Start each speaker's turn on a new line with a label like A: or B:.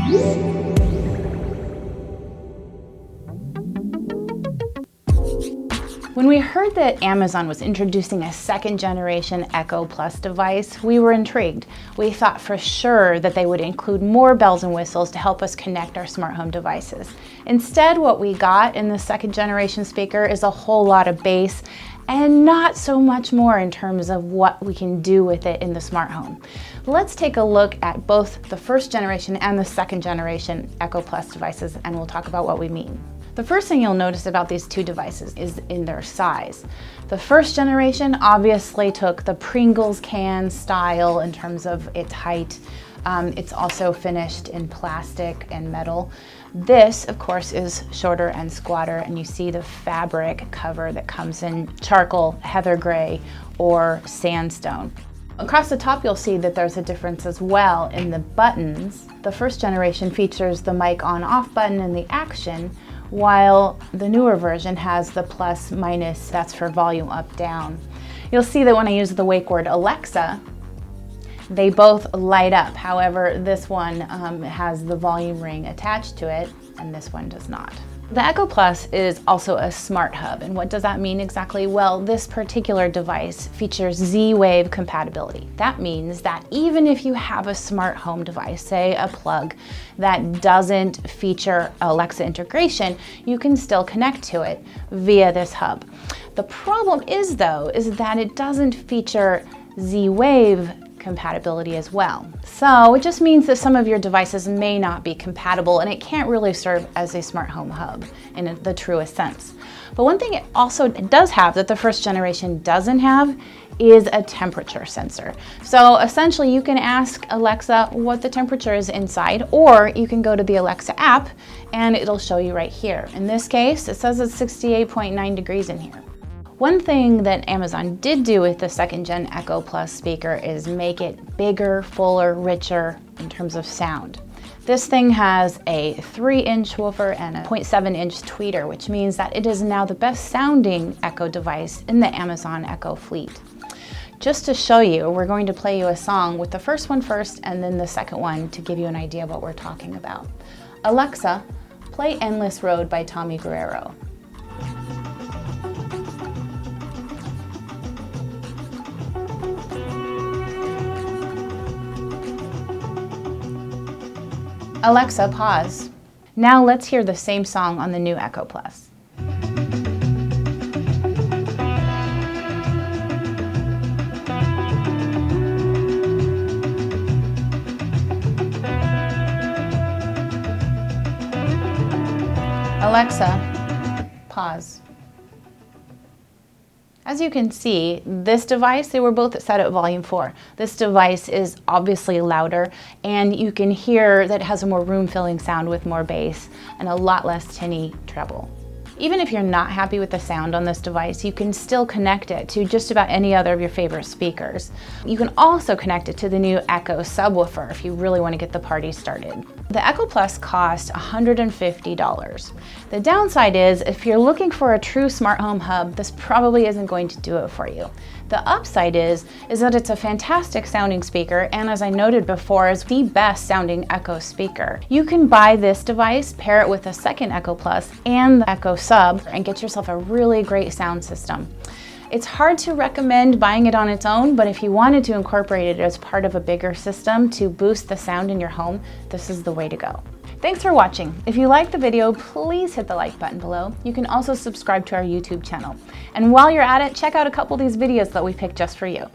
A: When we heard that Amazon was introducing a second generation Echo Plus device, we were intrigued. We thought for sure that they would include more bells and whistles to help us connect our smart home devices. Instead, what we got in the second generation speaker is a whole lot of bass and not so much more in terms of what we can do with it in the smart home. Let's take a look at both the first generation and the second generation Echo Plus devices, and we'll talk about what we mean. The first thing you'll notice about these two devices is in their size. The first generation obviously took the Pringles can style in terms of its height. It's also finished in plastic and metal. This, of course, is shorter and squatter, and you see the fabric cover that comes in charcoal, heather gray, or sandstone. Across the top, you'll see that there's a difference as well in the buttons. The first generation features the mic on-off button and the action, while the newer version has the plus minus, that's for volume up down. You'll see that when I use the wake word Alexa, they both light up. However, this one has the volume ring attached to it, and this one does not. The Echo Plus is also a smart hub, and what does that mean exactly? Well, this particular device features Z-Wave compatibility. That means that even if you have a smart home device, say a plug, that doesn't feature Alexa integration, you can still connect to it via this hub. The problem is that it doesn't feature Z-Wave compatibility as well. So it just means that some of your devices may not be compatible, and it can't really serve as a smart home hub in the truest sense. But one thing it also does have that the first generation doesn't have is a temperature sensor. So essentially you can ask Alexa what the temperature is inside, or you can go to the Alexa app and it'll show you right here. In this case, it says it's 68.9 degrees in here. One thing that Amazon did do with the second gen Echo Plus speaker is make it bigger, fuller, richer in terms of sound. This thing has a 3-inch woofer and a 0.7-inch tweeter, which means that it is now the best sounding Echo device in the Amazon Echo fleet. Just to show you, we're going to play you a song with the first one first and then the second one to give you an idea of what we're talking about. Alexa, play Endless Road by Tommy Guerrero. Alexa, pause. Now let's hear the same song on the new Echo Plus. Alexa, pause. As you can see, this device, they were both set at volume 4. This device is obviously louder, and you can hear that it has a more room-filling sound with more bass and a lot less tinny treble. Even if you're not happy with the sound on this device, you can still connect it to just about any other of your favorite speakers. You can also connect it to the new Echo subwoofer if you really want to get the party started. The Echo Plus costs $150. The downside is, if you're looking for a true smart home hub, this probably isn't going to do it for you. The upside is that it's a fantastic sounding speaker, and as I noted before, is the best sounding Echo speaker. You can buy this device, pair it with a second Echo Plus and the Echo Sub, and get yourself a really great sound system. It's hard to recommend buying it on its own, but if you wanted to incorporate it as part of a bigger system to boost the sound in your home, this is the way to go. Thanks for watching. If you liked the video, please hit the like button below. You can also subscribe to our YouTube channel. And while you're at it, check out a couple of these videos that we picked just for you.